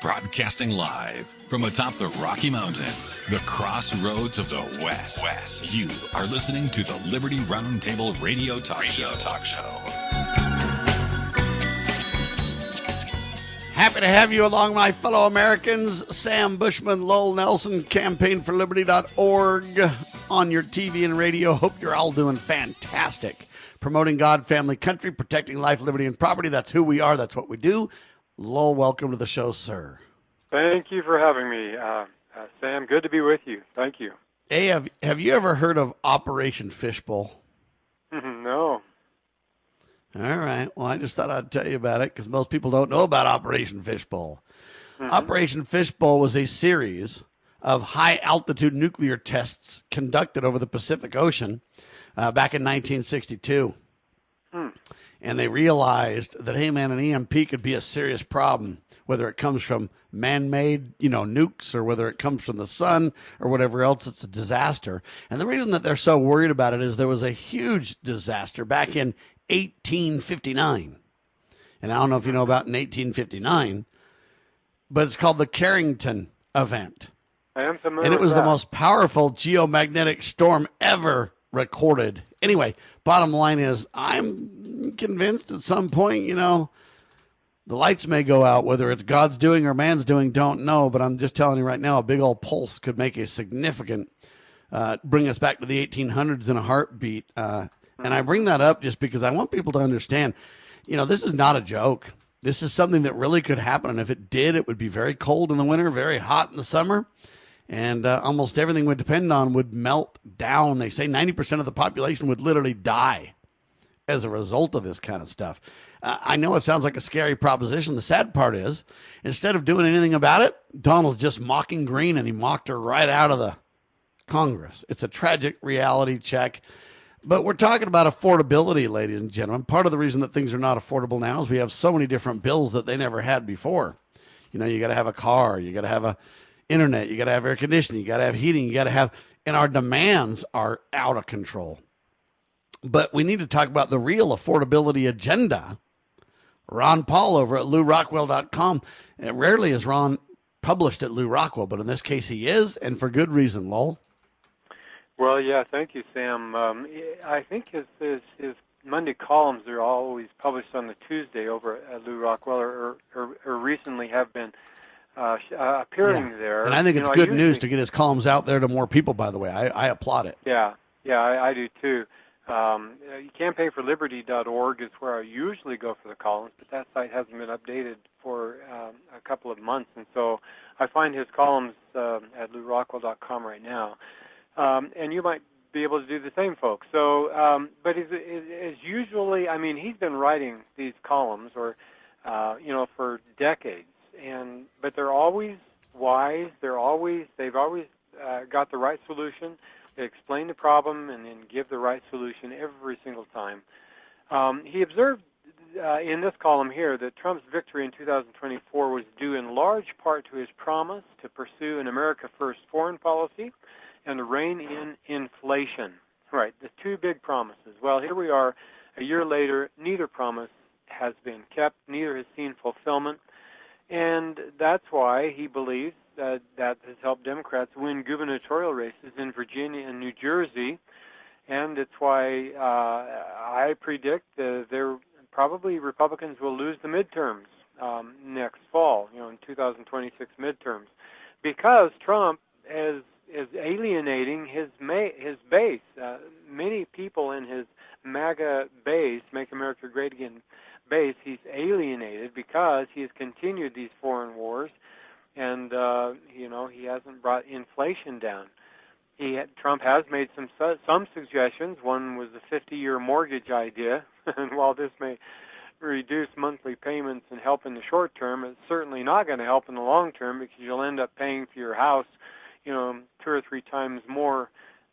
Broadcasting live from atop the Rocky Mountains, the crossroads of the West. You are listening to the Liberty RoundTable Radio Talk Show. Happy to have you along, my fellow Americans. Sam Bushman, Lowell Nelson, campaignforliberty.org on your TV and radio. Hope you're all doing fantastic. Promoting God, family, country, protecting life, liberty, and property. That's who we are. That's what we do. Lowell, welcome to the show, sir. Thank you for having me, Sam. Good to be with you. Thank you. Hey, have you ever heard of Operation Fishbowl? No. All right. Well, I just thought I'd tell you about it because most people don't know about Operation Fishbowl. Operation Fishbowl was a series of high-altitude nuclear tests conducted over the Pacific Ocean back in 1962. And they realized that, hey, man, an EMP could be a serious problem, whether it comes from man-made, nukes, or whether it comes from the sun or whatever else. It's a disaster. And the reason that they're so worried about it is there was a huge disaster back in 1859. And I don't know if you know about in 1859, but it's called the Carrington event. I am familiar And it was with the that. most powerful geomagnetic storm ever recorded. Anyway, bottom line is I'm convinced at some point, the lights may go out. Whether it's God's doing or man's doing, don't know. But I'm just telling you right now, a big old pulse could make a significant, bring us back to the 1800s in a heartbeat. And I bring that up just because I want people to understand, this is not a joke. This is something that really could happen. And if it did, it would be very cold in the winter, very hot in the summer. And almost everything would depend on would melt down. They say 90% of the population would literally die as a result of this kind of stuff. I know it sounds like a scary proposition. The sad part is, instead of doing anything about it, Donald's just mocking Greene, and he mocked her right out of the Congress. It's a tragic reality check. But we're talking about affordability, ladies and gentlemen. Part of the reason that things are not affordable now is we have so many different bills that they never had before. You got to have a car. You got to have a internet, you got to have air conditioning, you got to have heating, you got to have, and our demands are out of control. But we need to talk about the real affordability agenda. Ron Paul over at LouRockwell.com. Rarely is Ron published at Lou Rockwell, but in this case he is, and for good reason, Lowell. Well, yeah, thank you, Sam. I think his Monday columns are always published on the Tuesday over at Lou Rockwell, or recently have been appearing there. And I think it's good news to get his columns out there to more people, by the way. I applaud it. Yeah, I do too. Campaignforliberty.org is where I usually go for the columns, but that site hasn't been updated for a couple of months, and so I find his columns at LouRockwell.com right now. And you might be able to do the same, folks. So, but as usually, he's been writing these columns, for decades. But they're always wise. They've always got the right solution. They explain the problem and then give the right solution every single time. He observed in this column here that Trump's victory in 2024 was due in large part to his promise to pursue an America First foreign policy and to rein in inflation. Right, the two big promises. Well, here we are a year later. Neither promise has been kept. Neither has seen fulfillment. And that's why he believes that has helped Democrats win gubernatorial races in Virginia and New Jersey. And it's why I predict probably Republicans will lose the midterms next fall, in 2026 midterms, because Trump is alienating his base. Many people in his MAGA base, Make America Great Again base, he's alienated because he has continued these foreign wars, and he hasn't brought inflation down. Trump has made some suggestions. One was the 50-year mortgage idea, and while this may reduce monthly payments and help in the short term, it's certainly not going to help in the long term, because you'll end up paying for your house, 2 or 3 times more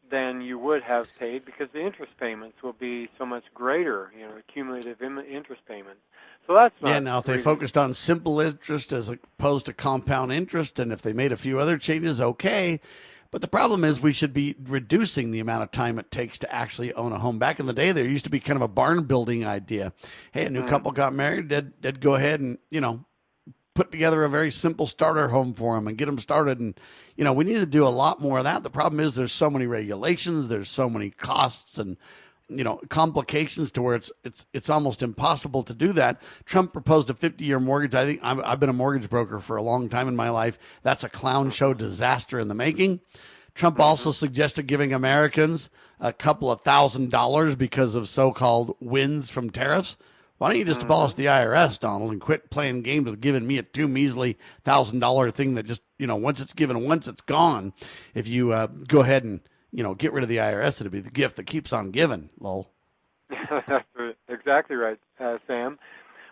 than you would have paid, because the interest payments will be so much greater, cumulative interest payments. So that's not now if they focused on simple interest as opposed to compound interest, and if they made a few other changes, okay. But the problem is we should be reducing the amount of time it takes to actually own a home. Back in the day, there used to be kind of a barn building idea. Hey, a new couple got married, they'd go ahead and, put together a very simple starter home for them and get them started. And, we need to do a lot more of that. The problem is there's so many regulations, there's so many costs and, complications to where it's almost impossible to do that. Trump proposed a 50-year mortgage. I think I've been a mortgage broker for a long time in my life. That's a clown show disaster in the making. Trump also suggested giving Americans a couple of $1,000s because of so-called wins from tariffs. Why don't you just abolish the IRS, Donald, and quit playing games with giving me a $2 measly $1,000 thing that just, once it's given, once it's gone. If you go ahead and, get rid of the IRS, it'll be the gift that keeps on giving, Lowell. That's exactly right, Sam.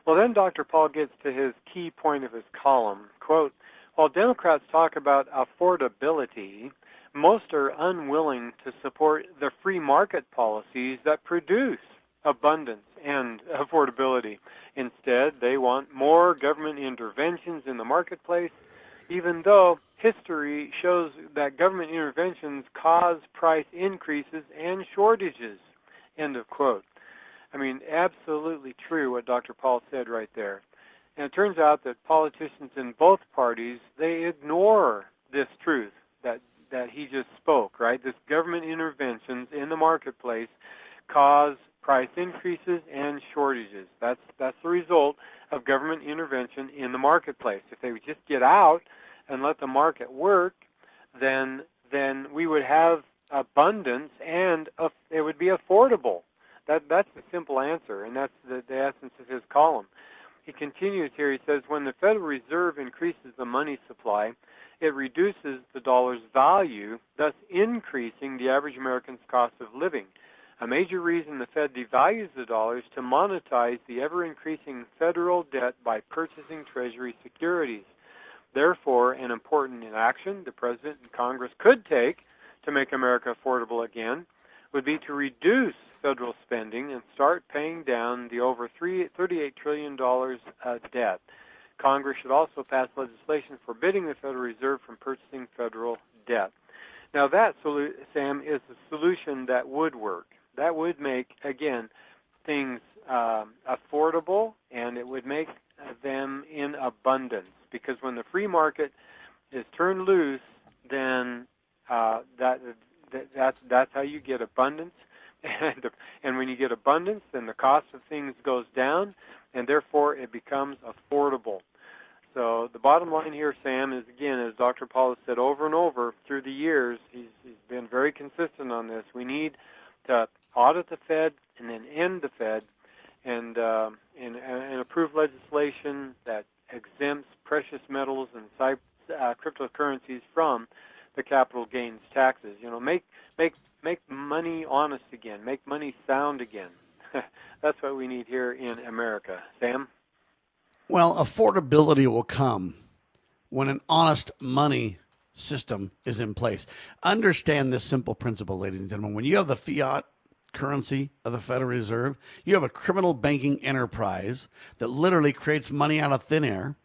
Well, then Dr. Paul gets to his key point of his column. Quote, while Democrats talk about affordability, most are unwilling to support the free market policies that produce abundance and affordability. Instead, they want more government interventions in the marketplace, even though history shows that government interventions cause price increases and shortages. End of quote. I mean, absolutely true what Dr. Paul said right there. And it turns out that politicians in both parties, they ignore this truth that he just spoke, right? This government interventions in the marketplace cause price increases and shortages. That's the result of government intervention in the marketplace. If they would just get out and let the market work, then we would have abundance and it would be affordable. That's the simple answer, and that's the essence of his column. He continues here. He says, when the Federal Reserve increases the money supply, it reduces the dollar's value, thus increasing the average American's cost of living. A major reason the Fed devalues the dollar is to monetize the ever-increasing federal debt by purchasing Treasury securities. Therefore, an important action the President and Congress could take to make America affordable again would be to reduce federal spending and start paying down the over $38 trillion debt. Congress should also pass legislation forbidding the Federal Reserve from purchasing federal debt. Now that, Sam, is a solution that would work. That would make, again, things affordable, and it would make them in abundance. Because when the free market is turned loose, then that's how you get abundance. And when you get abundance, then the cost of things goes down, and therefore it becomes affordable. So the bottom line here, Sam, is, again, as Dr. Paul has said over and over through the years, he's been very consistent on this. We need to audit the Fed and then end the Fed and approve legislation that exempts precious metals and cryptocurrencies from the capital gains taxes. Make money honest again. Make money sound again. That's what we need here in America. Sam? Well, affordability will come when an honest money system is in place. Understand this simple principle, ladies and gentlemen. When you have the fiat currency of the Federal Reserve, you have a criminal banking enterprise that literally creates money out of thin air,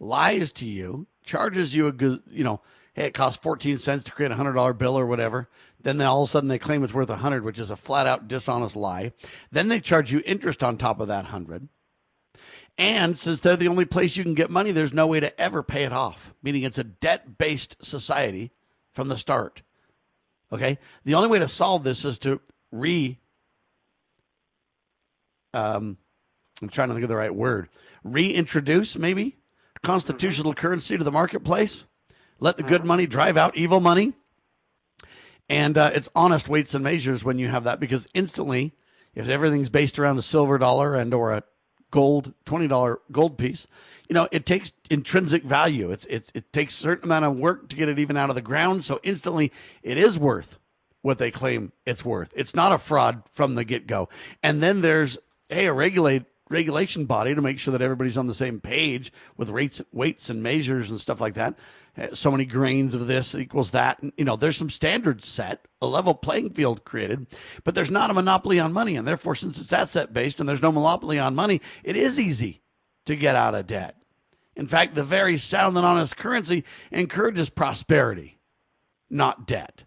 lies to you, charges you hey, it costs 14 cents to create a $100 bill or whatever. Then all of a sudden they claim it's worth 100, which is a flat out dishonest lie. Then they charge you interest on top of that 100. And since they're the only place you can get money, there's no way to ever pay it off, meaning it's a debt-based society from the start. Okay? The only way to solve this is to I'm trying to think of the right word, reintroduce maybe constitutional currency to the marketplace. Let the good money drive out evil money. And it's honest weights and measures when you have that, because instantly, if everything's based around a silver dollar and or a gold $20 gold piece, it takes intrinsic value. It takes a certain amount of work to get it even out of the ground. So instantly, it is worth what they claim it's worth. It's not a fraud from the get-go. And then there's a regulation body to make sure that everybody's on the same page with rates, weights and measures and stuff like that. So many grains of this equals that. There's some standards set, a level playing field created, but there's not a monopoly on money. And therefore, since it's asset-based and there's no monopoly on money, it is easy to get out of debt. In fact, the very sound and honest currency encourages prosperity, not debt.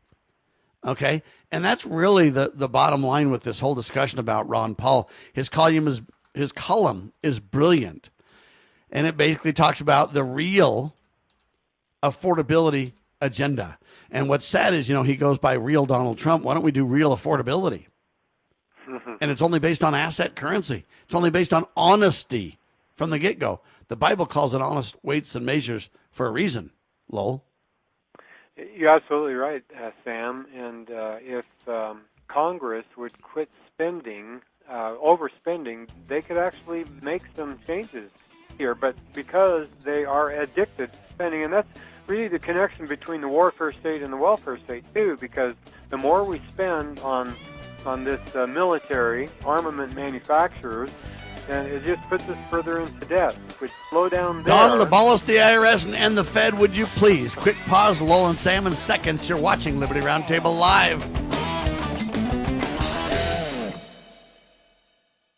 Okay? And that's really the bottom line with this whole discussion about Ron Paul. His column is brilliant. And it basically talks about the real affordability agenda. And what's sad is, he goes by real Donald Trump. Why don't we do real affordability? And it's only based on asset currency. It's only based on honesty from the get-go. The Bible calls it honest weights and measures for a reason, Lowell. You're absolutely right, Sam. And if Congress would quit spending, overspending, they could actually make some changes here. But because they are addicted to spending, and that's really the connection between the warfare state and the welfare state, too, because the more we spend on this military armament manufacturers, and it just puts us further into debt. If we slow down there... Donald, abolish the IRS and end the Fed, would you please? Quick pause, Lowell and Sam, in seconds. You're watching Liberty Roundtable Live.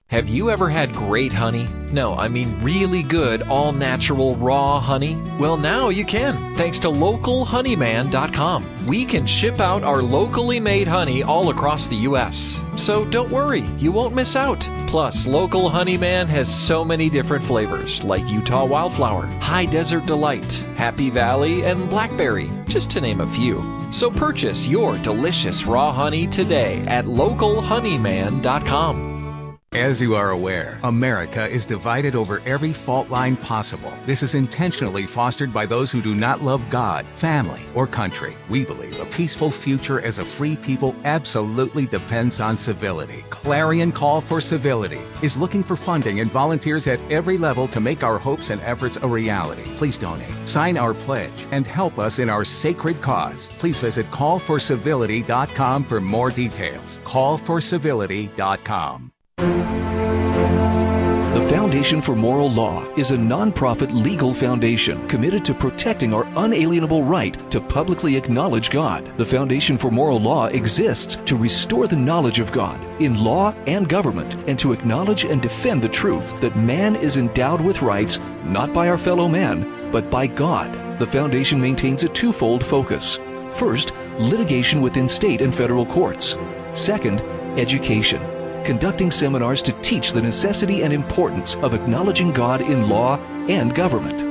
Have you ever had great honey? No, I mean really good, all-natural, raw honey? Well, now you can, thanks to localhoneyman.com. We can ship out our locally made honey all across the U.S. So don't worry, you won't miss out. Plus, Local Honeyman has so many different flavors, like Utah Wildflower, High Desert Delight, Happy Valley, and Blackberry, just to name a few. So purchase your delicious raw honey today at localhoneyman.com. As you are aware, America is divided over every fault line possible. This is intentionally fostered by those who do not love God, family, or country. We believe a peaceful future as a free people absolutely depends on civility. Clarion Call for Civility is looking for funding and volunteers at every level to make our hopes and efforts a reality. Please donate, sign our pledge, and help us in our sacred cause. Please visit callforcivility.com for more details. Callforcivility.com. The Foundation for Moral Law is a nonprofit legal foundation committed to protecting our unalienable right to publicly acknowledge God. The Foundation for Moral Law exists to restore the knowledge of God in law and government, and to acknowledge and defend the truth that man is endowed with rights not by our fellow man, but by God. The Foundation maintains a twofold focus. First, litigation within state and federal courts. Second, education, conducting seminars to teach the necessity and importance of acknowledging God in law and government.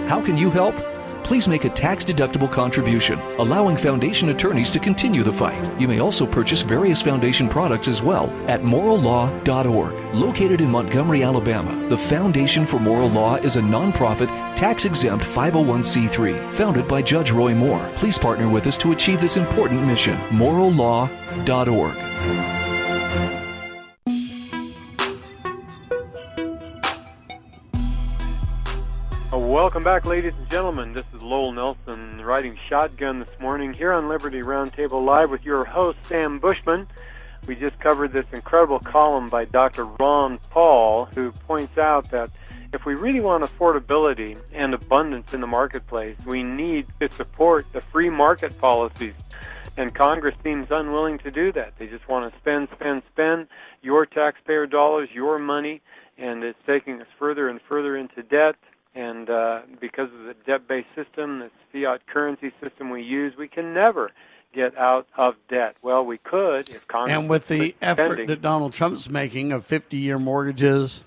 How can you help? Please make a tax-deductible contribution, allowing Foundation attorneys to continue the fight. You may also purchase various Foundation products as well at morallaw.org. Located in Montgomery, Alabama, the Foundation for Moral Law is a nonprofit, tax-exempt 501c3 founded by Judge Roy Moore. Please partner with us to achieve this important mission. morallaw.org. Welcome back, ladies and gentlemen. This is Lowell Nelson riding shotgun this morning here on Liberty Roundtable Live with your host, Sam Bushman. We just covered this incredible column by Dr. Ron Paul, who points out that if we really want affordability and abundance in the marketplace, we need to support the free market policies. And Congress seems unwilling to do that. They just want to spend your taxpayer dollars, your money, and it's taking us further and further into debt. And because of the debt-based system, this fiat currency system we use, we can never get out of debt. Well, we could if Congress... And with the effort that Donald Trump's making of 50-year mortgages,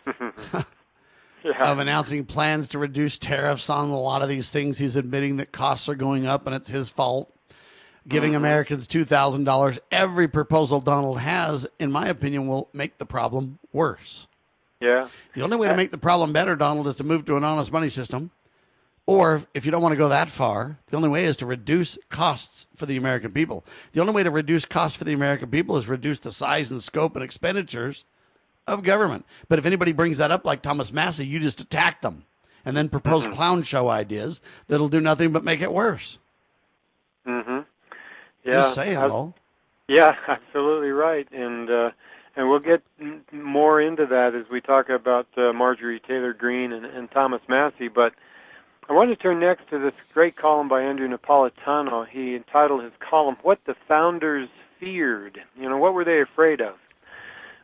of announcing plans to reduce tariffs on a lot of these things, he's admitting that costs are going up and it's his fault, giving Americans $2,000. Every proposal Donald has, in my opinion, will make the problem worse. Yeah. The only way to make the problem better, Donald, is to move to an honest money system. Or if you don't want to go that far, the only way is to reduce costs for the American people. The only way to reduce costs for the American people is reduce the size and scope and expenditures of government. But if anybody brings that up like Thomas Massie, you just attack them and then propose clown show ideas that'll do nothing but make it worse. Yeah. Just saying, Lowell. Yeah, absolutely right. And we'll get more into that as we talk about Marjorie Taylor Greene and Thomas Massie. But I want to turn next to this great column by Andrew Napolitano. He entitled his column, What the Founders Feared. What were they afraid of?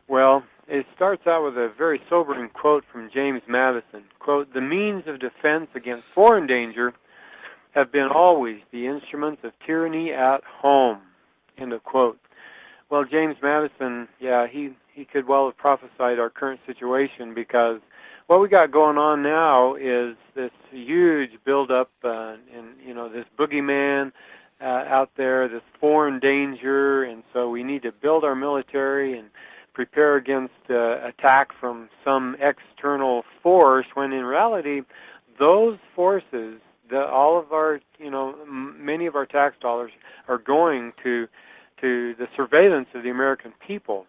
Well, it starts out with a very sobering quote from James Madison. Quote, "The means of defense against foreign danger have been always the instruments of tyranny at home." End of quote. Well, James Madison, he could well have prophesied our current situation, because what we got going on now is this huge buildup in, this boogeyman out there, this foreign danger, and so we need to build our military and prepare against attack from some external force, when in reality, those forces, all of our, many of our tax dollars are going to the surveillance of the American people.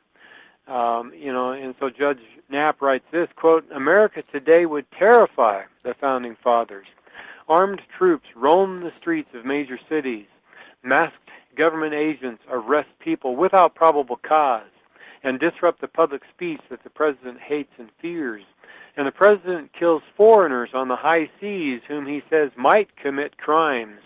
And so Judge Knapp writes this, quote, "America today would terrify the Founding Fathers. Armed troops roam the streets of major cities. Masked government agents arrest people without probable cause and disrupt the public speech that the President hates and fears. And the President kills foreigners on the high seas whom he says might commit crimes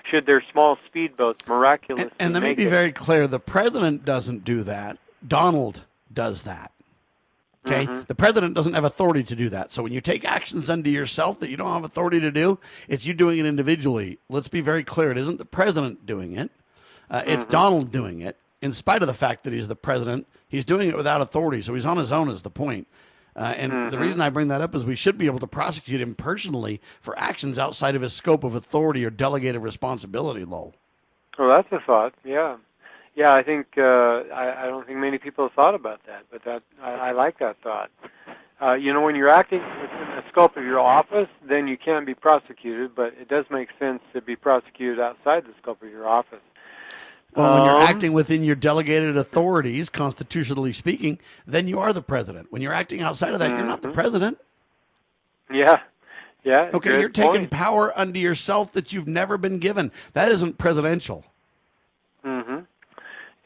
should their small speedboats miraculously and let me be very clear, the President doesn't do that. Donald does that. Okay? Mm-hmm. The President doesn't have authority to do that. So when you take actions unto yourself that you don't have authority to do, it's you doing it individually. Let's be very clear. It isn't the President doing it. It's Donald doing it. In spite of the fact that he's the President, he's doing it without authority. So he's on his own is the point. And the reason I bring that up is we should be able to prosecute him personally for actions outside of his scope of authority or delegated responsibility, Lowell. Well, that's a thought, yeah. Yeah, I think I don't think many people have thought about that, but I like that thought. When you're acting within the scope of your office, then you can't be prosecuted, but it does make sense to be prosecuted outside the scope of your office. Well, when you're acting within your delegated authorities, constitutionally speaking, then you are the President. When you're acting outside of that, you're not the President. Yeah. Okay, you're taking power unto yourself that you've never been given. That isn't presidential. Mm-hmm.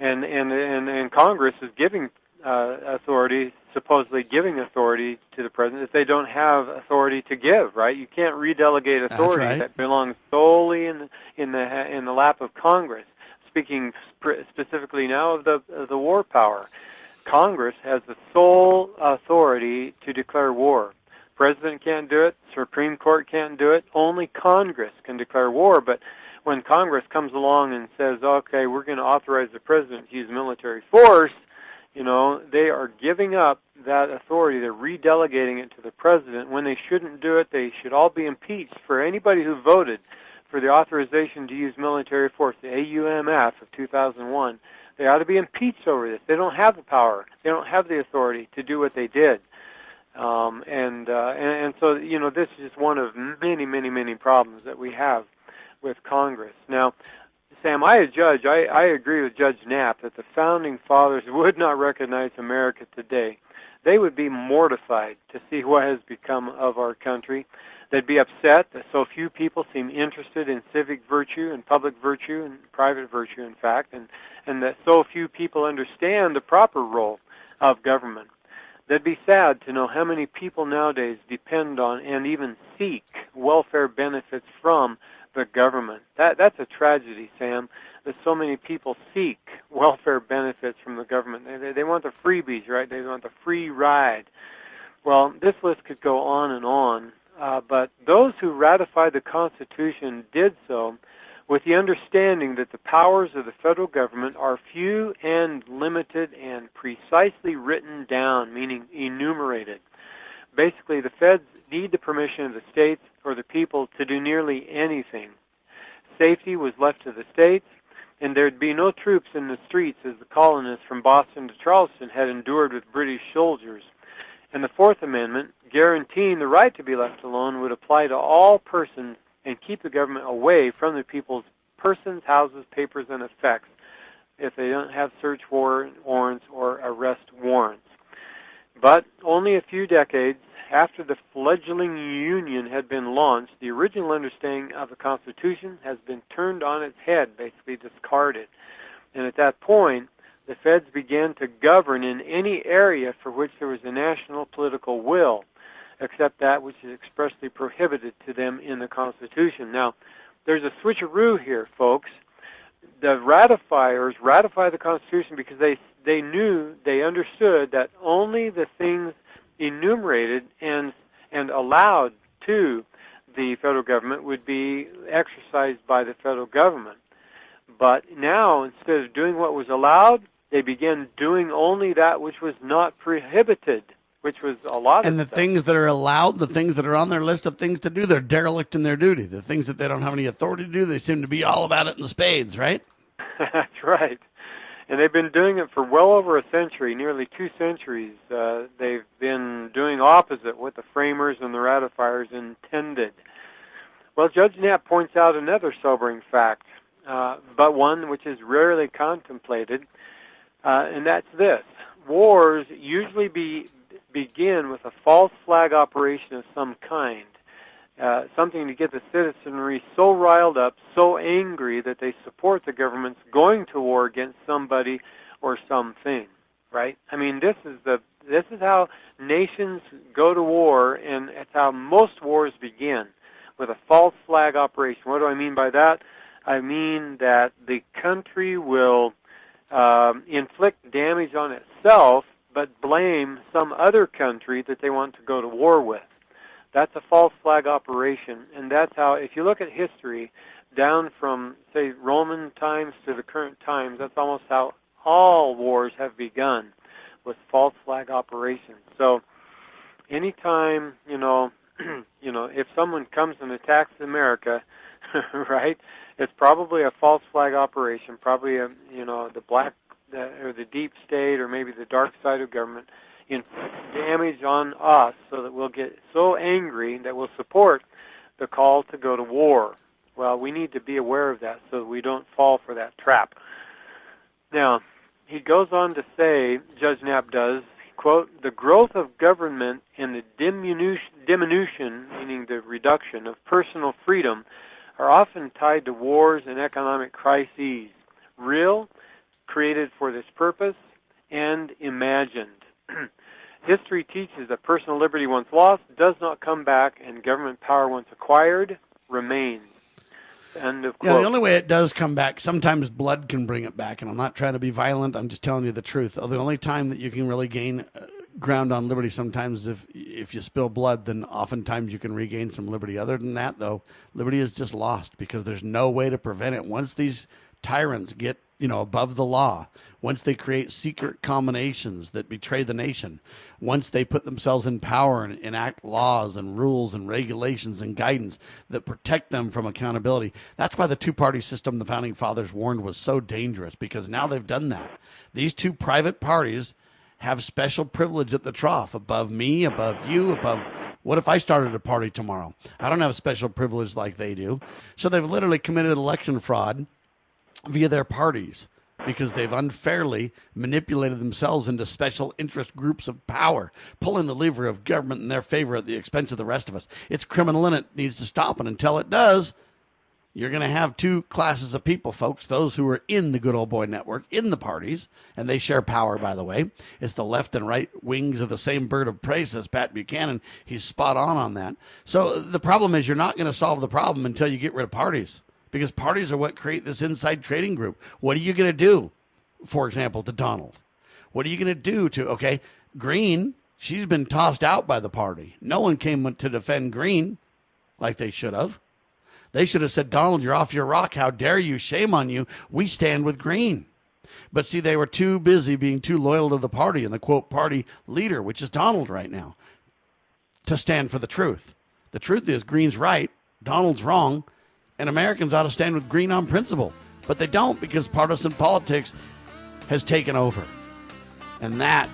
And Congress is giving authority, supposedly giving authority to the President if they don't have authority to give, right? You can't redelegate authority that belongs solely in the lap of Congress. Speaking specifically now of the war power, Congress has the sole authority to declare war. President can't do it. Supreme Court can't do it. Only Congress can declare war. But when Congress comes along and says, okay, we're going to authorize the President to use military force, they are giving up that authority. They're redelegating it to the President. When they shouldn't do it, they should all be impeached. For anybody who voted for the authorization to use military force, the AUMF of 2001, they ought to be impeached over this. They don't have the power. They don't have the authority to do what they did. And so, this is just one of many, many, many problems that we have with Congress. Now, Sam, I agree with Judge Knapp that the Founding Fathers would not recognize America today. They would be mortified to see what has become of our country. They'd be upset that so few people seem interested in civic virtue and public virtue and private virtue, in fact, and that so few people understand the proper role of government. They'd be sad to know how many people nowadays depend on and even seek welfare benefits from the government. That's a tragedy, Sam, that so many people seek welfare benefits from the government. They want the freebies, right? They want the free ride. Well, this list could go on and on. But those who ratified the Constitution did so with the understanding that the powers of the federal government are few and limited and precisely written down, meaning enumerated. Basically, the feds need the permission of the states or the people to do nearly anything. Safety was left to the states, and there'd be no troops in the streets as the colonists from Boston to Charleston had endured with British soldiers. And the Fourth Amendment, guaranteeing the right to be left alone, would apply to all persons and keep the government away from the people's persons, houses, papers, and effects if they don't have search warrants or arrest warrants. But only a few decades after the fledgling Union had been launched, the original understanding of the Constitution has been turned on its head, basically discarded. And at that point, the feds began to govern in any area for which there was a national political will, except that which is expressly prohibited to them in the Constitution. Now, there's a switcheroo here, folks. The ratifiers ratified the Constitution because they knew, they understood that only the things enumerated and allowed to the federal government would be exercised by the federal government. But now, instead of doing what was allowed, they began doing only that which was not prohibited which was a lot and of the things that are allowed, the things that are on their list of things to do, they're derelict in their duty. The things that they don't have any authority to do, they seem to be all about it in spades, right? That's right. And they've been doing it for well over a century, nearly 2 centuries. They've been doing opposite what the framers and the ratifiers intended. Well, Judge Knapp points out another sobering fact, but one which is rarely contemplated, and that's this. Wars usually begin with a false flag operation of some kind, something to get the citizenry so riled up, so angry that they support the government's going to war against somebody or something, right? I mean, this is how nations go to war, and it's how most wars begin, with a false flag operation. What do I mean by that? I mean that the country will inflict damage on itself, but blame some other country that they want to go to war with. That's a false flag operation, and that's how, if you look at history, down from, say, Roman times to the current times, that's almost how all wars have begun, with false flag operations. So anytime, if someone comes and attacks America, right, it's probably a false flag operation, probably the black or the deep state or maybe the dark side of government inflict damage on us so that we'll get so angry that we'll support the call to go to war. Well, we need to be aware of that so that we don't fall for that trap. Now, he goes on to say, Judge Knapp does, quote, the growth of government and the diminution, meaning the reduction of personal freedom, are often tied to wars and economic crises, real, created for this purpose, and imagined. History teaches that personal liberty once lost does not come back, and government power once acquired remains. End of quote. Yeah, the only way it does come back, sometimes blood can bring it back, and I'm not trying to be violent, I'm just telling you the truth. The only time that you can really gain ground on liberty sometimes if you spill blood, then oftentimes you can regain some liberty. Other than that, though, liberty is just lost because there's no way to prevent it. Once these tyrants get above the law, once they create secret combinations that betray the nation, once they put themselves in power and enact laws and rules and regulations and guidance that protect them from accountability. That's why the two-party system the Founding Fathers warned was so dangerous, because now they've done that. These two private parties have special privilege at the trough, above me, above you, above... What if I started a party tomorrow? I don't have special privilege like they do. So they've literally committed election fraud via their parties because they've unfairly manipulated themselves into special interest groups of power, pulling the lever of government in their favor at the expense of the rest of us. It's criminal and it needs to stop. And until it does, you're going to have two classes of people, folks. Those who are in the good old boy network, in the parties, and they share power, by the way. It's the left and right wings of the same bird of prey, says Pat Buchanan. He's spot on that. So the problem is you're not going to solve the problem until you get rid of parties, because parties are what create this inside trading group. What are you going to do, for example, to Donald? What are you going to do to, Greene, she's been tossed out by the party. No one came to defend Greene like they should have. They should have said, Donald, you're off your rock. How dare you? Shame on you. We stand with Greene. But see, they were too busy being too loyal to the party and the, quote, party leader, which is Donald right now, to stand for the truth. The truth is Greene's right, Donald's wrong, and Americans ought to stand with Greene on principle. But they don't, because partisan politics has taken over. And that,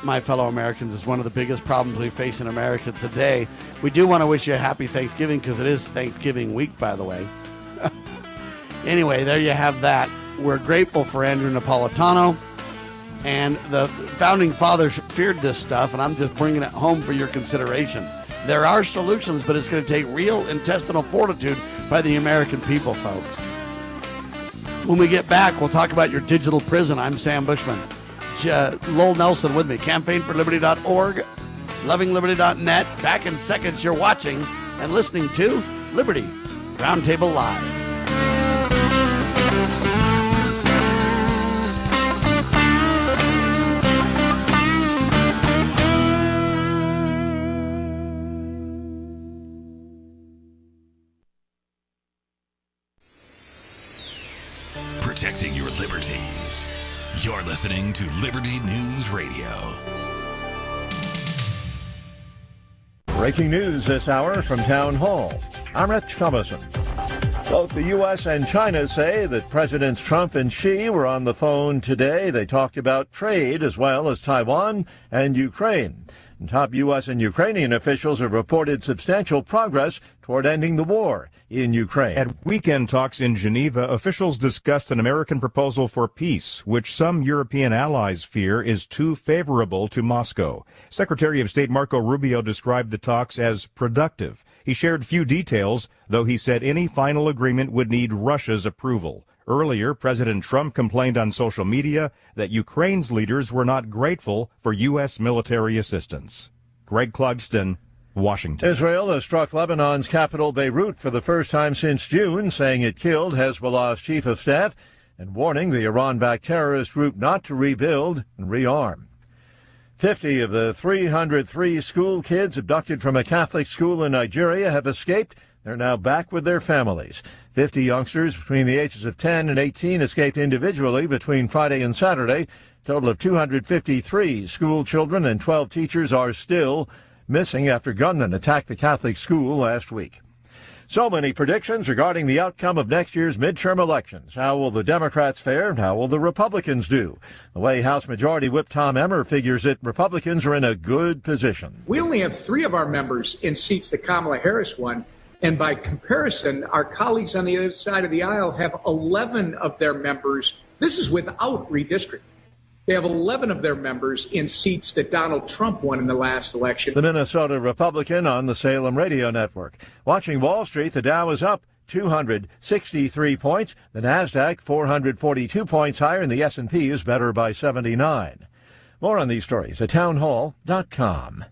my fellow Americans, is one of the biggest problems we face in America today. We do want to wish you a happy Thanksgiving, because it is Thanksgiving week, by the way. Anyway, there you have that. We're grateful for Andrew Napolitano. And the Founding Fathers feared this stuff, and I'm just bringing it home for your consideration. There are solutions, but it's going to take real intestinal fortitude by the American people, folks. When we get back, we'll talk about your digital prison. I'm Sam Bushman. Lowell Nelson with me. CampaignForLiberty.org, LovingLiberty.net. Back in seconds. You're watching and listening to Liberty Roundtable Live. Protecting your liberties. You're listening to Liberty News Radio. Breaking news this hour from Town Hall. I'm Rich Thomason. Both the U.S. and China say that Presidents Trump and Xi were on the phone today. They talked about trade as well as Taiwan and Ukraine. And top U.S. and Ukrainian officials have reported substantial progress toward ending the war in Ukraine. At weekend talks in Geneva, officials discussed an American proposal for peace, which some European allies fear is too favorable to Moscow. Secretary of State Marco Rubio described the talks as productive. He shared few details, though he said any final agreement would need Russia's approval. Earlier, President Trump complained on social media that Ukraine's leaders were not grateful for U.S. military assistance. Greg Clugston, Washington. Israel has struck Lebanon's capital, Beirut, for the first time since June, saying it killed Hezbollah's chief of staff and warning the Iran-backed terrorist group not to rebuild and rearm. 50 of the 303 school kids abducted from a Catholic school in Nigeria have escaped. They're now back with their families. 50 youngsters between the ages of 10 and 18 escaped individually between Friday and Saturday. A total of 253 school children and 12 teachers are still missing after gunmen attacked the Catholic school last week. So many predictions regarding the outcome of next year's midterm elections. How will the Democrats fare and how will the Republicans do? The way House Majority Whip Tom Emmer figures it, Republicans are in a good position. We only have 3 of our members in seats that Kamala Harris won. And by comparison, our colleagues on the other side of the aisle have 11 of their members. This is without redistricting. They have 11 of their members in seats that Donald Trump won in the last election. The Minnesota Republican on the Salem Radio Network. Watching Wall Street, the Dow is up 263 points. The Nasdaq 442 points higher, and the S&P is better by 79. More on these stories at townhall.com.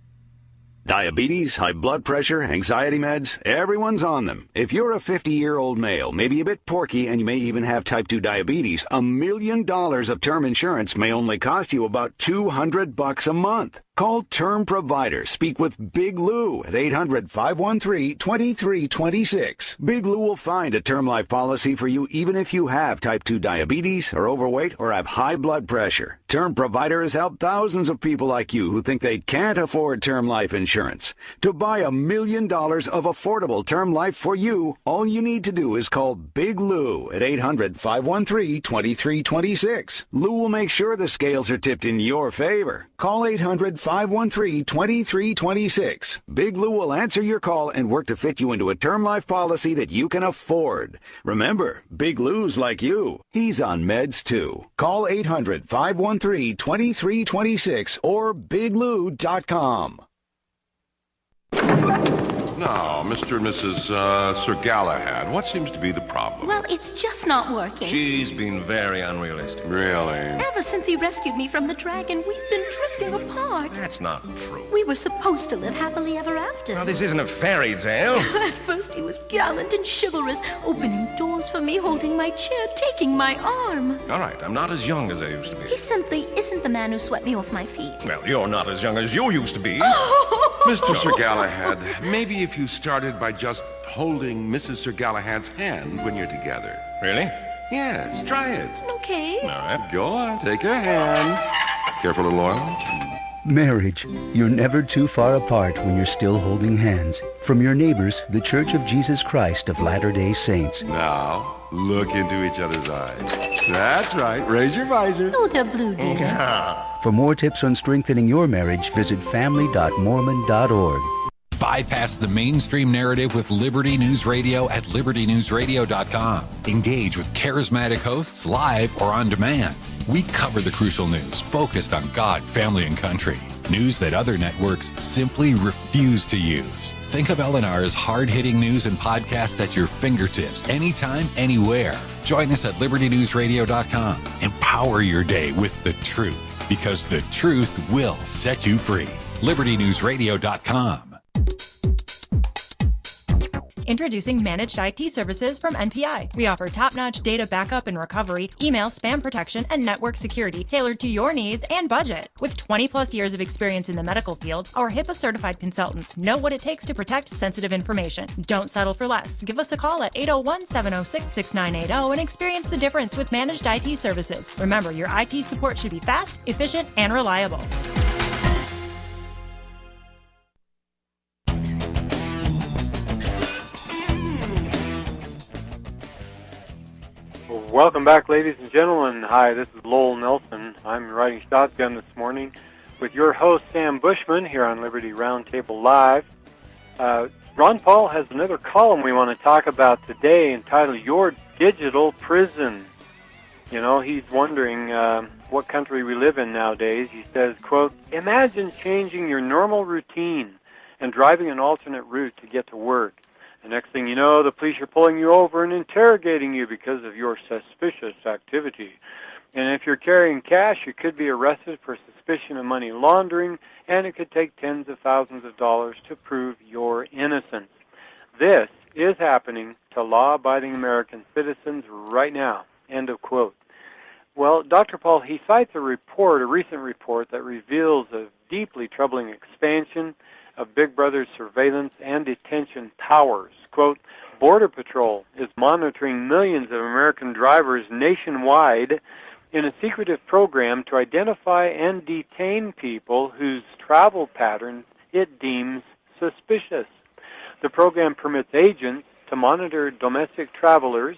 Diabetes, high blood pressure, anxiety meds, everyone's on them. If you're a 50-year-old male, maybe a bit porky, and you may even have type 2 diabetes, $1 million of term insurance may only cost you about $200 a month. Call Term Provider. Speak with Big Lou at 800-513-2326. Big Lou will find a term life policy for you even if you have type 2 diabetes, are overweight, or have high blood pressure. Term Provider has helped thousands of people like you who think they can't afford term life insurance. To buy $1 million of affordable term life for you, all you need to do is call Big Lou at 800-513-2326. Lou will make sure the scales are tipped in your favor. Call 800-513-2326. Big Lou will answer your call and work to fit you into a term life policy that you can afford. Remember, Big Lou's like you. He's on meds too. Call 800-513-2326 or biglou.com. Now, Mr. and Mrs. Sir Galahad, what seems to be the problem? Well, it's just not working. She's been very unrealistic. Really? Ever since he rescued me from the dragon, we've been drifting apart. That's not true. We were supposed to live happily ever after. Now, this isn't a fairy tale. At first he was gallant and chivalrous, opening doors for me, holding my chair, taking my arm. All right, I'm not as young as I used to be. He simply isn't the man who swept me off my feet. Well, you're not as young as you used to be. Mr. Sir Galahad, maybe if you started by just holding Mrs. Sir Galahad's hand when you're together. Really? Yes, try it. Okay. All right, go on, take her hand. Careful, little oil. Marriage. You're never too far apart when you're still holding hands. From your neighbors, the Church of Jesus Christ of Latter-day Saints. Now, look into each other's eyes. That's right. Raise your visor. Oh, they're blue, dear. Yeah. For more tips on strengthening your marriage, visit family.mormon.org. Bypass the mainstream narrative with Liberty News Radio at libertynewsradio.com. Engage with charismatic hosts live or on demand. We cover the crucial news focused on God, family, and country. News that other networks simply refuse to use. Think of LNR's hard-hitting news and podcasts at your fingertips, anytime, anywhere. Join us at libertynewsradio.com. Empower your day with the truth, because the truth will set you free. libertynewsradio.com. Introducing Managed IT Services from NPI. We offer top-notch data backup and recovery, email spam protection, and network security tailored to your needs and budget. With 20-plus years of experience in the medical field, our HIPAA-certified consultants know what it takes to protect sensitive information. Don't settle for less. Give us a call at 801-706-6980 and experience the difference with Managed IT Services. Remember, your IT support should be fast, efficient, and reliable. Welcome back, ladies and gentlemen. Hi, this is Lowell Nelson. I'm riding shotgun this morning with your host, Sam Bushman, here on Liberty Roundtable Live. Ron Paul has another column we want to talk about today entitled Your Digital Prison. You know, he's wondering what country we live in nowadays. He says, quote, imagine changing your normal routine and driving an alternate route to get to work. The next thing you know, the police are pulling you over and interrogating you because of your suspicious activity. And if you're carrying cash, you could be arrested for suspicion of money laundering, and it could take tens of thousands of dollars to prove your innocence. This is happening to law-abiding American citizens right now. End of quote. Well, Dr. Paul, he cites a recent report that reveals a deeply troubling expansion of Big Brother's surveillance and detention powers. Quote, Border Patrol is monitoring millions of American drivers nationwide in a secretive program to identify and detain people whose travel patterns it deems suspicious. The program permits agents to monitor domestic travelers,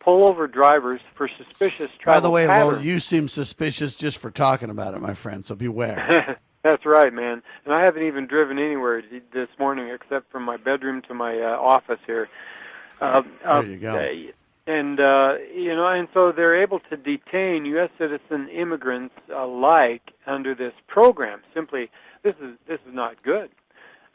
pull over drivers for suspicious travel patterns. By the way, Lowell, you seem suspicious just for talking about it, my friend, so beware. That's right, man. And I haven't even driven anywhere this morning except from my bedroom to my office here. There you go. And, and so they're able to detain U.S. citizen immigrants alike under this program. Simply, this is not good.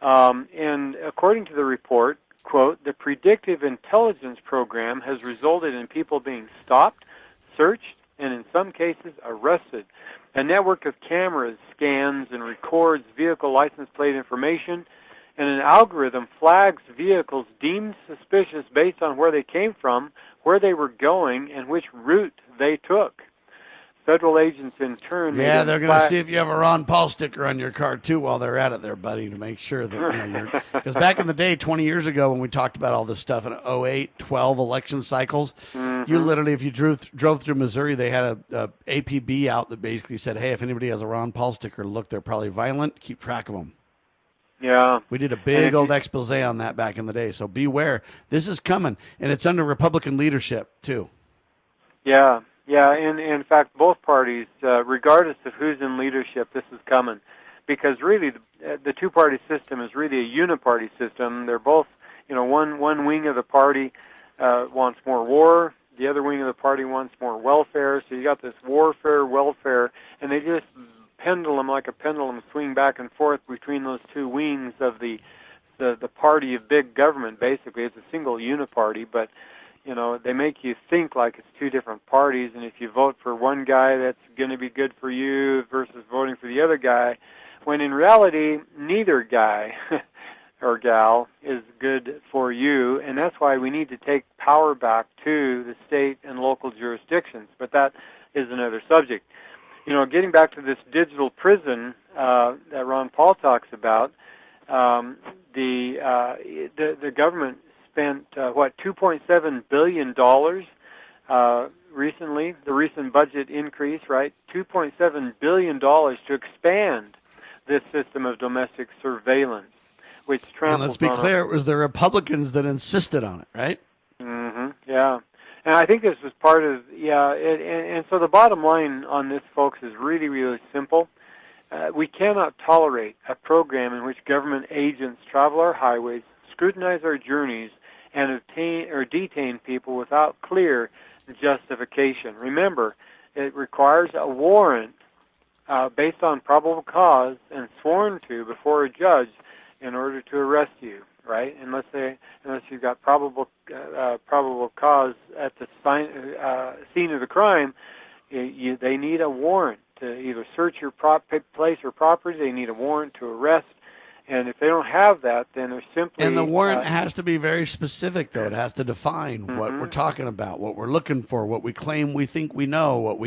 And according to the report, quote, the predictive intelligence program has resulted in people being stopped, searched, and in some cases arrested. A network of cameras scans and records vehicle license plate information, and an algorithm flags vehicles deemed suspicious based on where they came from, where they were going, and which route they took. Federal agents, in turn... Yeah, they're going to see if you have a Ron Paul sticker on your car, too, while they're at it there, buddy, to make sure that you're... Because back in the day, 20 years ago, when we talked about all this stuff in 08, 12 election cycles, you literally, if you drove through Missouri, they had a APB out that basically said, hey, if anybody has a Ron Paul sticker, look, they're probably violent, keep track of them. Yeah. We did a big old expose on that back in the day, so beware. This is coming, and it's under Republican leadership, too. Yeah. Yeah, and in fact, both parties, regardless of who's in leadership, this is coming. Because really, the two-party system is really a uniparty system. They're both, one wing of the party wants more war. The other wing of the party wants more welfare. So you got this warfare, welfare, and they just pendulum, like a pendulum, swing back and forth between those two wings of the party of big government, basically. It's a single uniparty, but... they make you think like it's two different parties, and if you vote for one guy, that's going to be good for you versus voting for the other guy, when in reality, neither guy or gal is good for you, and that's why we need to take power back to the state and local jurisdictions. But that is another subject. Getting back to this digital prison that Ron Paul talks about, the government spent, $2.7 billion recently, the recent budget increase, right? $2.7 billion to expand this system of domestic surveillance, which tramples on... And let's be clear, it was the Republicans that insisted on it, right? Yeah. And I think this was part of, and so the bottom line on this, folks, is really, really simple. We cannot tolerate a program in which government agents travel our highways, scrutinize our journeys, and obtain or detain people without clear justification. Remember, it requires a warrant based on probable cause and sworn to before a judge in order to arrest you, right? Unless you've got probable cause at the scene of the crime, they need a warrant to either search your place or property. They need a warrant to arrest. And if they don't have that, then they're simply... And the warrant has to be very specific, though. It has to define what we're talking about, what we're looking for, what we claim we think we know,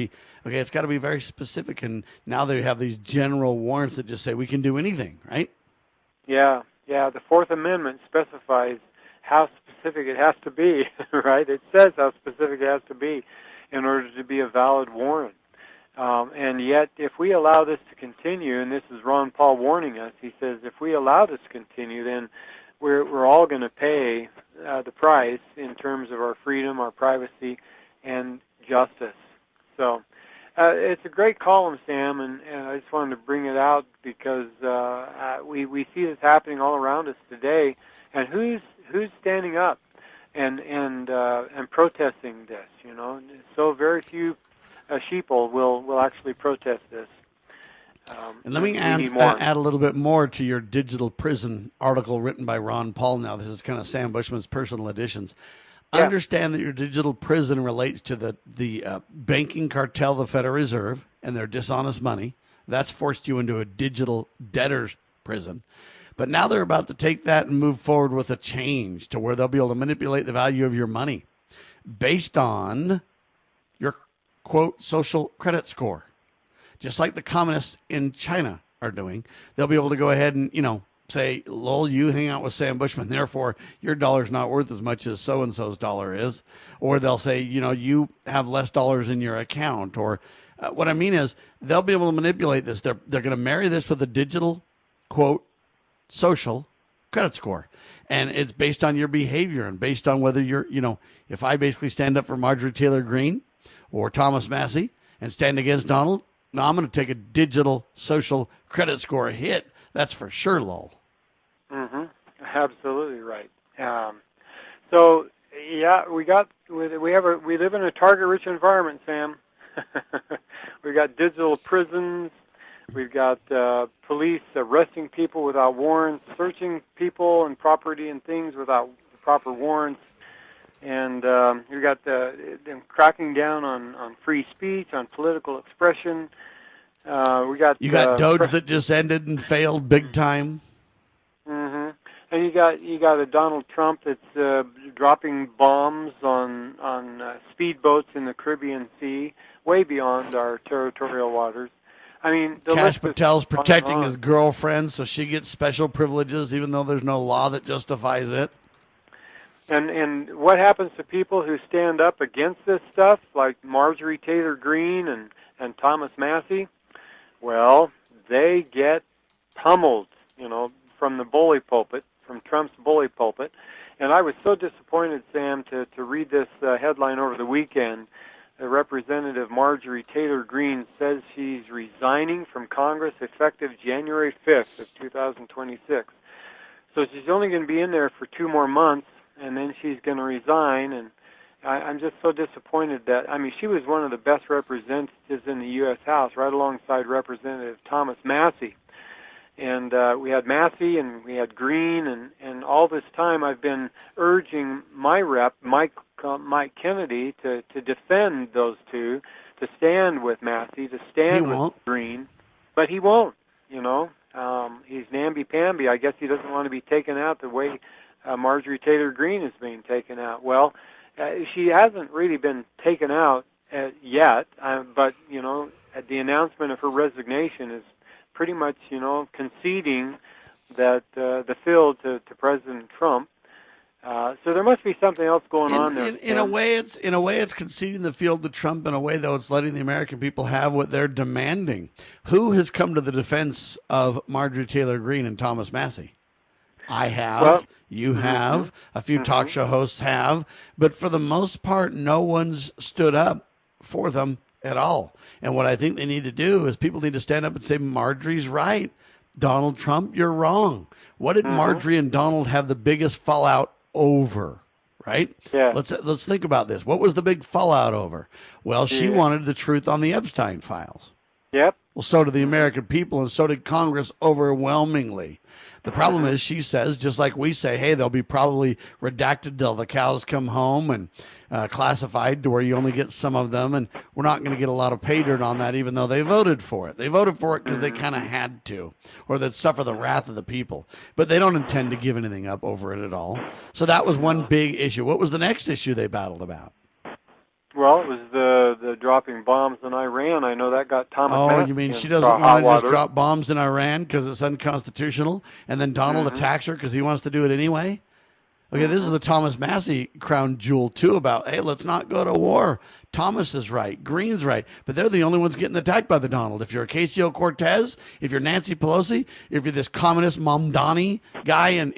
it's got to be very specific. And now they have these general warrants that just say we can do anything, right? Yeah. The Fourth Amendment specifies how specific it has to be, right? It says how specific it has to be in order to be a valid warrant. And yet, if we allow this to continue, and this is Ron Paul warning us, he says, if we allow this to continue, then we're all going to pay the price in terms of our freedom, our privacy, and justice. So it's a great column, Sam, and I just wanted to bring it out because we see this happening all around us today. And who's standing up and protesting this? You know, so very few sheeple will actually protest this. And let me add a little bit more to your digital prison article written by Ron Paul. Now, this is kind of Sam Bushman's personal editions. Yeah. Understand that your digital prison relates to the banking cartel, the Federal Reserve, and their dishonest money. That's forced you into a digital debtor's prison. But now they're about to take that and move forward with a change to where they'll be able to manipulate the value of your money based on your, quote, social credit score. Just like the communists in China are doing, they'll be able to go ahead and, say, Lowell, you hang out with Sam Bushman, therefore your dollar's not worth as much as so-and-so's dollar is. Or they'll say, you have less dollars in your account. Or what I mean is they'll be able to manipulate this. They're going to marry this with a digital, quote, social credit score. And it's based on your behavior and based on whether you're, if I basically stand up for Marjorie Taylor Greene or Thomas Massie and stand against Donald, now I'm going to take a digital social credit score hit. That's for sure, Lowell. Mm-hmm. Absolutely right. So yeah, we live in a target-rich environment, Sam. We've got digital prisons. We've got police arresting people without warrants, searching people and property and things without proper warrants. And you've got them cracking down on free speech, on political expression. You got Doge that just ended and failed big time. Mm-hmm. And you got a Donald Trump that's dropping bombs on speedboats in the Caribbean Sea, way beyond our territorial waters. I mean, Kash Patel's protecting his girlfriend, so she gets special privileges, even though there's no law that justifies it. And what happens to people who stand up against this stuff, like Marjorie Taylor Greene and Thomas Massie? Well, they get pummeled, from the bully pulpit, from Trump's bully pulpit. And I was so disappointed, Sam, to read this headline over the weekend. Representative Marjorie Taylor Greene says she's resigning from Congress effective January 5th of 2026. So she's only going to be in there for 2 more months, and then she's going to resign. And I'm just so disappointed that, she was one of the best representatives in the U.S. House, right alongside Representative Thomas Massie. And we had Massie and we had Greene, and all this time I've been urging my rep, Mike Kennedy, to defend those two, to stand with Massie, to stand with Greene, but he won't, He's namby-pamby. I guess he doesn't want to be taken out the way Marjorie Taylor Greene is being taken out. Well, she hasn't really been taken out yet, but, at the announcement of her resignation is pretty much, conceding that the field to President Trump. So there must be something else going on there. In a way, it's conceding the field to Trump. In a way, though, it's letting the American people have what they're demanding. Who has come to the defense of Marjorie Taylor Greene and Thomas Massie? I have. Well, you have. A few talk show hosts have. But for the most part, no one's stood up for them at all. And what I think they need to do is people need to stand up and say, Marjorie's right. Donald Trump, you're wrong. What did Marjorie and Donald have the biggest fallout over? Right? Yeah. Let's think about this. What was the big fallout over? Well, she wanted the truth on the Epstein files. Yep. Well, so did the American people, and so did Congress overwhelmingly. The problem is, she says, just like we say, hey, they'll be probably redacted till the cows come home and classified to where you only get some of them, and we're not going to get a lot of pay dirt on that, even though they voted for it. They voted for it because they kind of had to, or they'd suffer the wrath of the people. But they don't intend to give anything up over it at all. So that was one big issue. What was the next issue they battled about? Well, it was the dropping bombs in Iran. I know that got Thomas. Oh, you mean she doesn't want to just drop bombs in Iran because it's unconstitutional, and then Donald attacks her because he wants to do it anyway? Okay, this is the Thomas Massie crown jewel, too, about, hey, let's not go to war. Thomas is right. Greene's right. But they're the only ones getting attacked by the Donald. If you're Ocasio-Cortez, if you're Nancy Pelosi, if you're this communist Mamdani guy,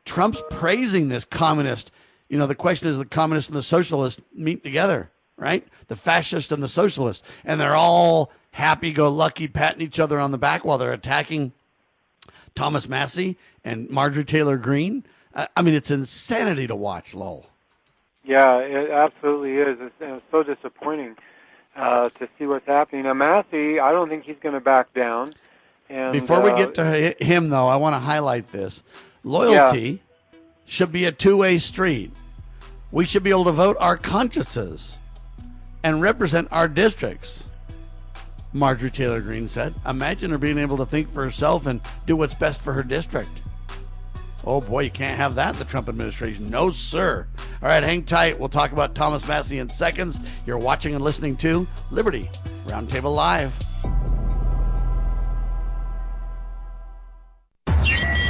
Trump's praising this communist. The question is, the communists and the socialists meet together, right? The fascist and the socialist. And they're all happy-go-lucky, patting each other on the back while they're attacking Thomas Massie and Marjorie Taylor Greene. I mean, it's insanity to watch, Lowell. Yeah, it absolutely is. It's so disappointing to see what's happening. Now, Massie, I don't think he's going to back down. And before we get to him, though, I want to highlight this. Loyalty should be a two-way street. We should be able to vote our consciences and represent our districts, Marjorie Taylor Greene said. Imagine her being able to think for herself and do what's best for her district. Oh, boy, you can't have that in the Trump administration. No, sir. All right, hang tight. We'll talk about Thomas Massie in seconds. You're watching and listening to Liberty Roundtable Live.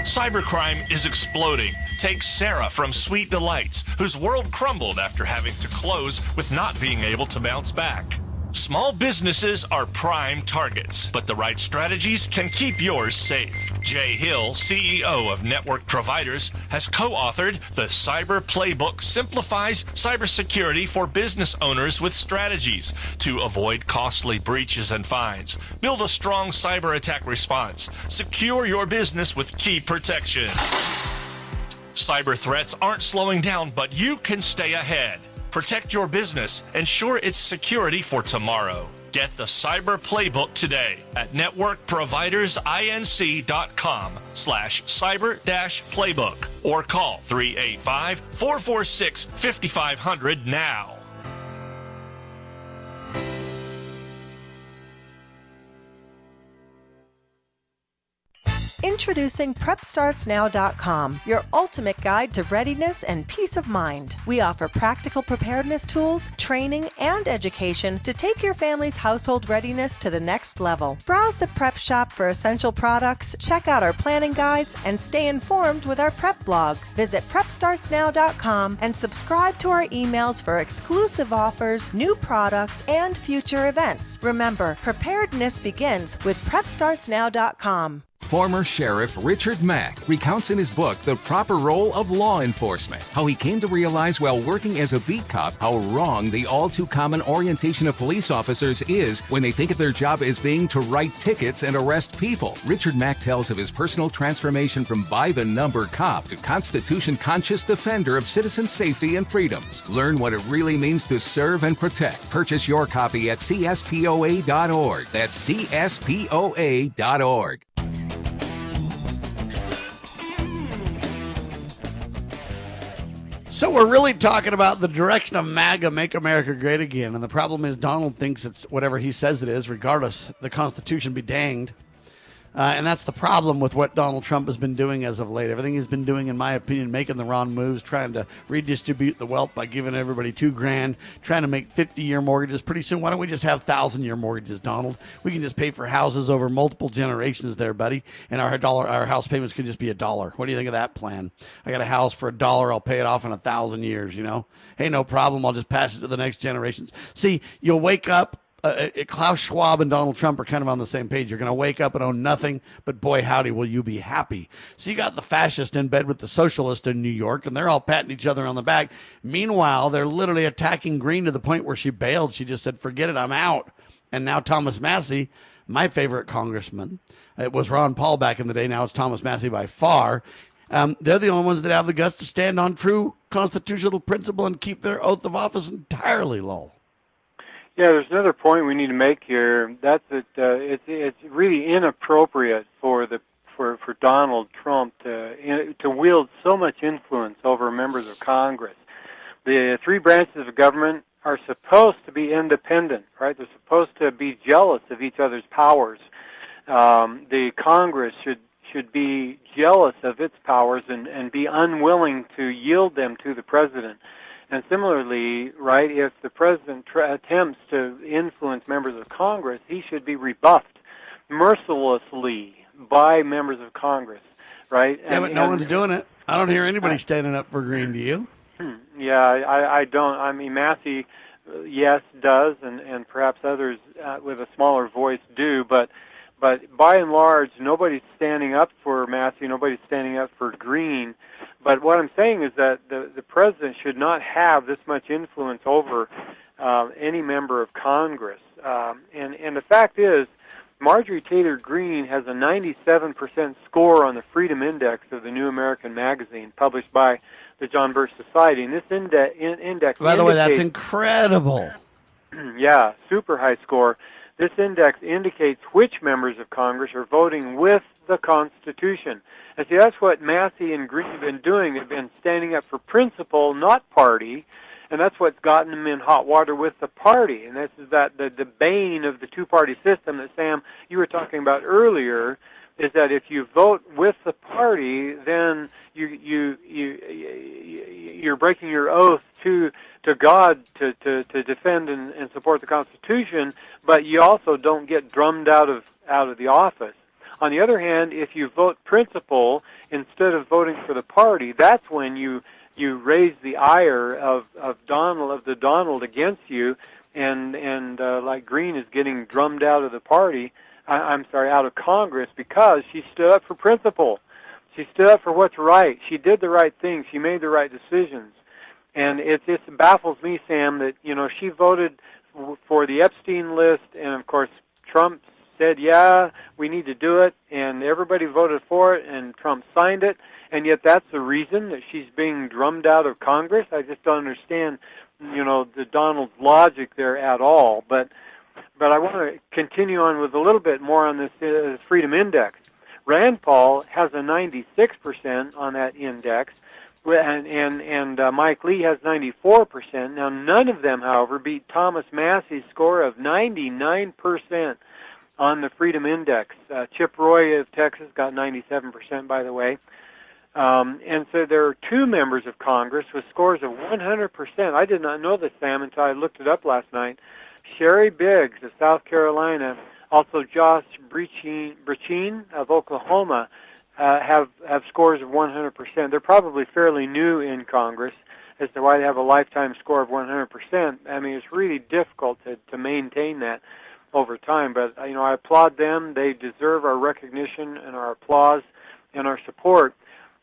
Cybercrime is exploding. Take Sarah from Sweet Delights, whose world crumbled after having to close with not being able to bounce back. Small businesses are prime targets, but the right strategies can keep yours safe. Jay Hill, CEO of Network Providers, has co-authored The Cyber Playbook Simplifies Cybersecurity for Business Owners with Strategies to avoid costly breaches and fines. Build a strong cyber attack response. Secure your business with key protections. Cyber threats aren't slowing down, but you can stay ahead. Protect your business. Ensure its security for tomorrow. Get the Cyber Playbook today at networkprovidersinc.com/cyber-playbook or call 385-446-5500 now. Introducing PrepStartsNow.com, your ultimate guide to readiness and peace of mind. We offer practical preparedness tools, training, and education to take your family's household readiness to the next level. Browse the prep shop for essential products, check out our planning guides, and stay informed with our prep blog. Visit PrepStartsNow.com and subscribe to our emails for exclusive offers, new products, and future events. Remember, preparedness begins with PrepStartsNow.com. Former Sheriff Richard Mack recounts in his book The Proper Role of Law Enforcement, how he came to realize while working as a beat cop how wrong the all-too-common orientation of police officers is when they think of their job as being to write tickets and arrest people. Richard Mack tells of his personal transformation from by-the-number cop to Constitution-conscious defender of citizen safety and freedoms. Learn what it really means to serve and protect. Purchase your copy at CSPOA.org. That's CSPOA.org. So we're really talking about the direction of MAGA, Make America Great Again. And the problem is Donald thinks it's whatever he says it is, regardless. The Constitution be danged. And that's the problem with what Donald Trump has been doing as of late. Everything he's been doing, in my opinion, making the wrong moves, trying to redistribute the wealth by giving everybody $2,000, trying to make 50-year mortgages. Pretty soon, why don't we just have 1,000-year mortgages, Donald? We can just pay for houses over multiple generations there, buddy. And our house payments could just be $1. What do you think of that plan? I got a house for $1. I'll pay it off in 1,000 years, you know? Hey, no problem. I'll just pass it to the next generations. See, you'll wake up. Klaus Schwab and Donald Trump are kind of on the same page. You're going to wake up and own nothing, but boy, howdy, will you be happy. So you got the fascist in bed with the socialist in New York, and they're all patting each other on the back. Meanwhile, they're literally attacking Greene to the point where she bailed. She just said, forget it, I'm out. And now Thomas Massie, my favorite congressman, it was Ron Paul back in the day. Now it's Thomas Massie by far. They're the only ones that have the guts to stand on true constitutional principle and keep their oath of office entirely low. Yeah, there's another point we need to make here. That's that it's really inappropriate for Donald Trump to wield so much influence over members of Congress. The three branches of government are supposed to be independent, right? They're supposed to be jealous of each other's powers. The Congress should be jealous of its powers and be unwilling to yield them to the president. And similarly, right, if the president attempts to influence members of Congress, he should be rebuffed mercilessly by members of Congress, right? Yeah, but no one's doing it. I don't hear anybody standing up for Greene, do you? Yeah, I don't. I mean, Massie, yes, does, and perhaps others with a smaller voice do, but by and large, nobody's standing up for Massie, nobody's standing up for Greene. But what I'm saying is that the president should not have this much influence over any member of Congress. And the fact is, Marjorie Taylor Greene has a 97% score on the Freedom Index of the New American Magazine, published by the John Birch Society. And this index, by the way, that's incredible. Yeah, super high score. This index indicates which members of Congress are voting with the Constitution. And see, that's what Massie and Greene have been doing. They've been standing up for principle, not party. And that's what's gotten them in hot water with the party. And this is that the bane of the two-party system that, Sam, you were talking about earlier, is that if you vote with the party, then you're breaking your oath to God to defend and support the Constitution, but you also don't get drummed out of the office. On the other hand, if you vote principle instead of voting for the party, that's when you raise the ire of Donald against you, and like Greene is getting drummed out of the party. Out of Congress, because she stood up for principle. She stood up for what's right. She did the right thing. She made the right decisions. And it baffles me, Sam, that she voted for the Epstein list, and of course Trump said, yeah, we need to do it, and everybody voted for it, and Trump signed it, and yet that's the reason that she's being drummed out of Congress. I just don't understand, the Donald's logic there at all. But I want to continue on with a little bit more on this Freedom Index. Rand Paul has a 96% on that index, and Mike Lee has 94%. Now, none of them, however, beat Thomas Massie's score of 99% on the Freedom Index. Chip Roy of Texas got 97%, by the way. And so there are two members of Congress with scores of 100%. I did not know this, Sam, until I looked it up last night. Sherry Biggs of South Carolina, also Josh Brecheen of Oklahoma, have scores of 100%. They're probably fairly new in Congress as to why they have a lifetime score of 100%. I mean, it's really difficult to maintain that over time. But I applaud them. They deserve our recognition and our applause and our support.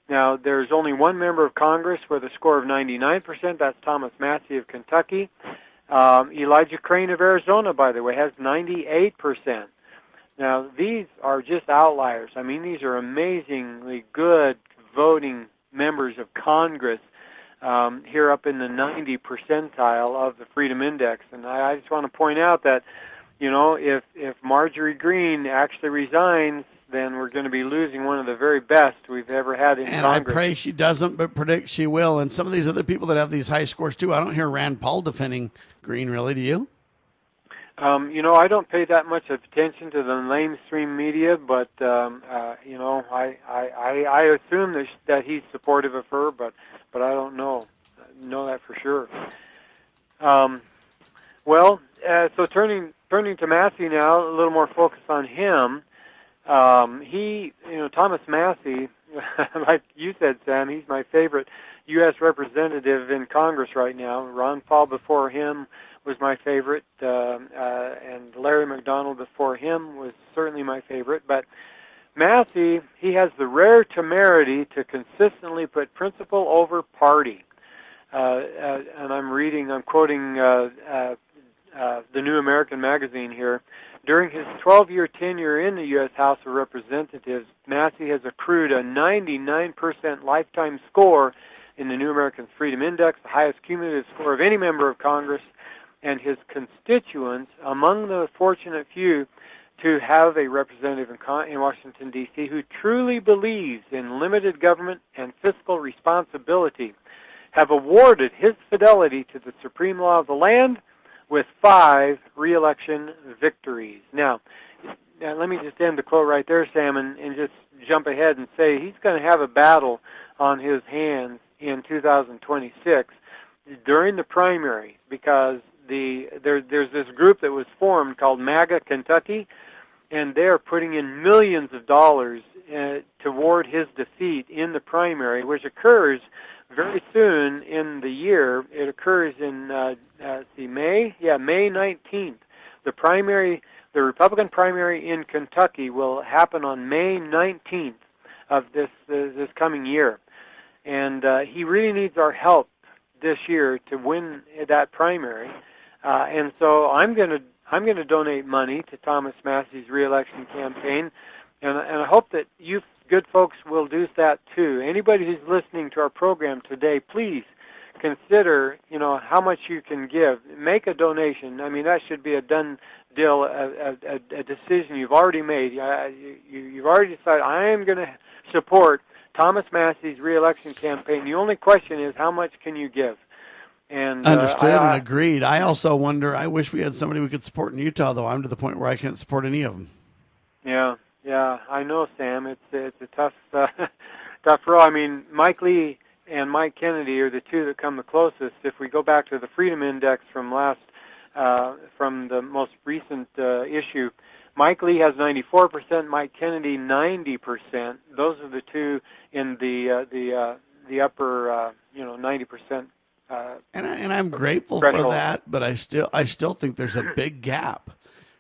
Now, there's only one member of Congress with a score of 99%. That's Thomas Massie of Kentucky. Elijah Crane of Arizona, by the way, has 98%. Now, these are just outliers. I mean, these are amazingly good voting members of Congress here up in the 90 percentile of the Freedom Index. And I just want to point out that, if Marjorie Greene actually resigns, then we're going to be losing one of the very best we've ever had in Congress. And I pray she doesn't, but predict she will. And some of these other people that have these high scores, too. I don't hear Rand Paul defending Greene, really, do you? I don't pay that much attention to the mainstream media, but, I assume that he's supportive of her, but I don't know that for sure. So turning to Massie now, a little more focus on him. Thomas Massie, like you said, Sam, he's my favorite U.S. representative in Congress right now. Ron Paul before him was my favorite, and Larry McDonald before him was certainly my favorite. But Massie, he has the rare temerity to consistently put principle over party. And I'm quoting the New American Magazine here. During his 12-year tenure in the U.S. House of Representatives, Massie has accrued a 99% lifetime score in the New American Freedom Index, the highest cumulative score of any member of Congress, and his constituents, among the fortunate few to have a representative in Washington, D.C., who truly believes in limited government and fiscal responsibility, have awarded his fidelity to the supreme law of the land with 5 re-election victories. Now, let me just end the quote right there, Sam, and just jump ahead and say he's going to have a battle on his hands in 2026 during the primary, because there's this group that was formed called MAGA Kentucky, and they're putting in millions of dollars toward his defeat in the primary, which occurs very soon in the year. It occurs in May 19th. The Republican primary in Kentucky will happen on May 19th of this coming year, and he really needs our help this year to win that primary. And so I'm going to donate money to Thomas Massie's reelection campaign, and I hope that you good folks will do that too. Anybody who's listening to our program today, please consider, how much you can give. Make a donation. I mean, that should be a done deal, a decision you've already made. You've already decided, I am going to support Thomas Massie's reelection campaign. The only question is, how much can you give? And understood and agreed. I also wonder, I wish we had somebody we could support in Utah, though. I'm to the point where I can't support any of them. Yeah, I know, Sam. It's a tough row. I mean, Mike Lee and Mike Kennedy are the two that come the closest. If we go back to the Freedom Index from the most recent issue, Mike Lee has 94%, Mike Kennedy 90%. Those are the two in the upper 90%. And I'm grateful threshold. for that, but I still think there's a big gap.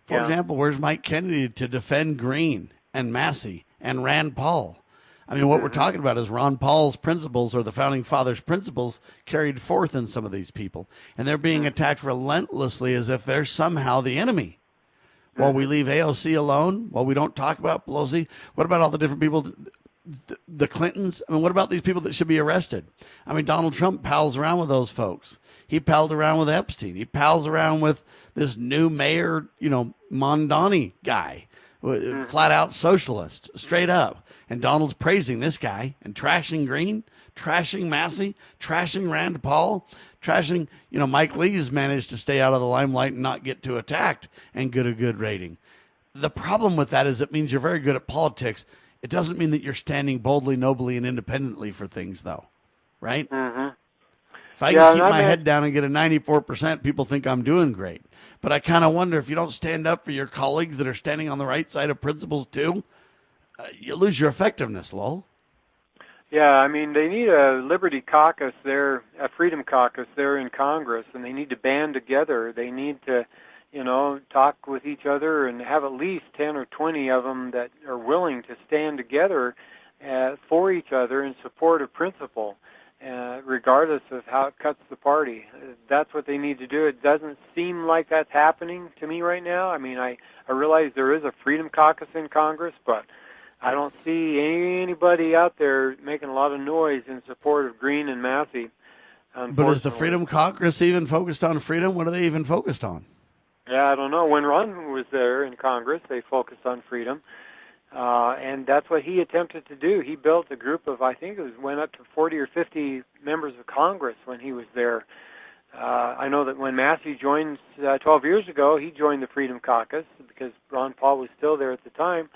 For example, where's Mike Kennedy to defend Greene and Massie and Rand Paul? I mean, what we're talking about is Ron Paul's principles, or the Founding Fathers' principles, carried forth in some of these people. And they're being attacked relentlessly as if they're somehow the enemy. While we leave AOC alone, while we don't talk about Pelosi, what about all the different people, the Clintons? I mean, what about these people that should be arrested? I mean, Donald Trump pals around with those folks. He palled around with Epstein. He pals around with this new mayor, Mondani guy, flat out socialist, straight up. And Donald's praising this guy and trashing Greene, trashing Massie, trashing Rand Paul, trashing, Mike Lee's managed to stay out of the limelight and not get too attacked and get a good rating. The problem with that is it means you're very good at politics. It doesn't mean that you're standing boldly, nobly, and independently for things, though, right? Mm-hmm. If I can keep my head down and get a 94%, people think I'm doing great. But I kind of wonder if you don't stand up for your colleagues that are standing on the right side of principles, too, you lose your effectiveness, Lowell. Yeah, I mean, they need a Liberty caucus there, a Freedom caucus there in Congress, and they need to band together. They need to, talk with each other and have at least 10 or 20 of them that are willing to stand together for each other in support of principle, regardless of how it cuts the party. That's what they need to do. It doesn't seem like that's happening to me right now. I mean, I realize there is a Freedom caucus in Congress, but I don't see anybody out there making a lot of noise in support of Greene and Massie. But is the Freedom Caucus even focused on freedom? What are they even focused on? Yeah, I don't know. When Ron was there in Congress, they focused on freedom, and that's what he attempted to do. He built a group of, I think went up to 40 or 50 members of Congress when he was there. I know that when Massie joined 12 years ago, he joined the Freedom Caucus because Ron Paul was still there at the time.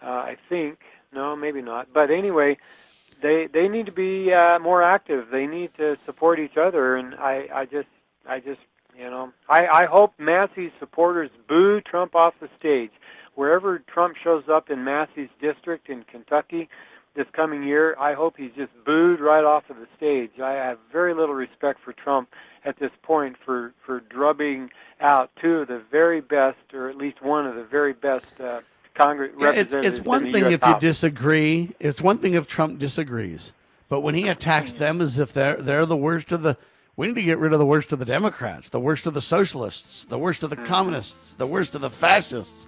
I think. No, maybe not. But anyway, they need to be more active. They need to support each other, and I just I hope Massie's supporters boo Trump off the stage. Wherever Trump shows up in Massie's district in Kentucky this coming year, I hope he's just booed right off of the stage. I have very little respect for Trump at this point for drubbing out two of the very best, or at least one of the very best Congress representatives. It's one thing if you disagree. It's one thing if Trump disagrees. But when he attacks them as if they're the worst of the... We need to get rid of the worst of the Democrats, the worst of the socialists, the worst of the communists, the worst of the fascists.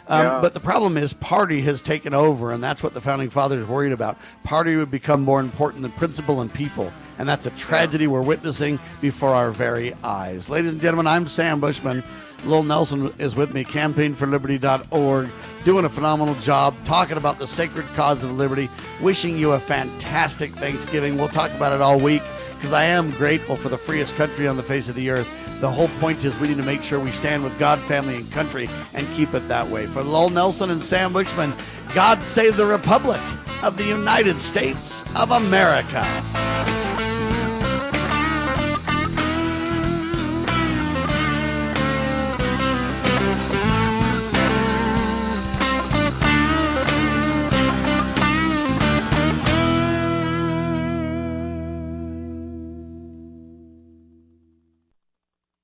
But the problem is party has taken over, and that's what the Founding Fathers worried about. Party would become more important than principle and people, and that's a tragedy we're witnessing before our very eyes. Ladies and gentlemen, I'm Sam Bushman. Lowell Nelson is with me, campaignforliberty.org, doing a phenomenal job, talking about the sacred cause of liberty, wishing you a fantastic Thanksgiving. We'll talk about it all week, because I am grateful for the freest country on the face of the earth. The whole point is we need to make sure we stand with God, family, and country and keep it that way. For Lowell Nelson and Sam Bushman, God save the Republic of the United States of America.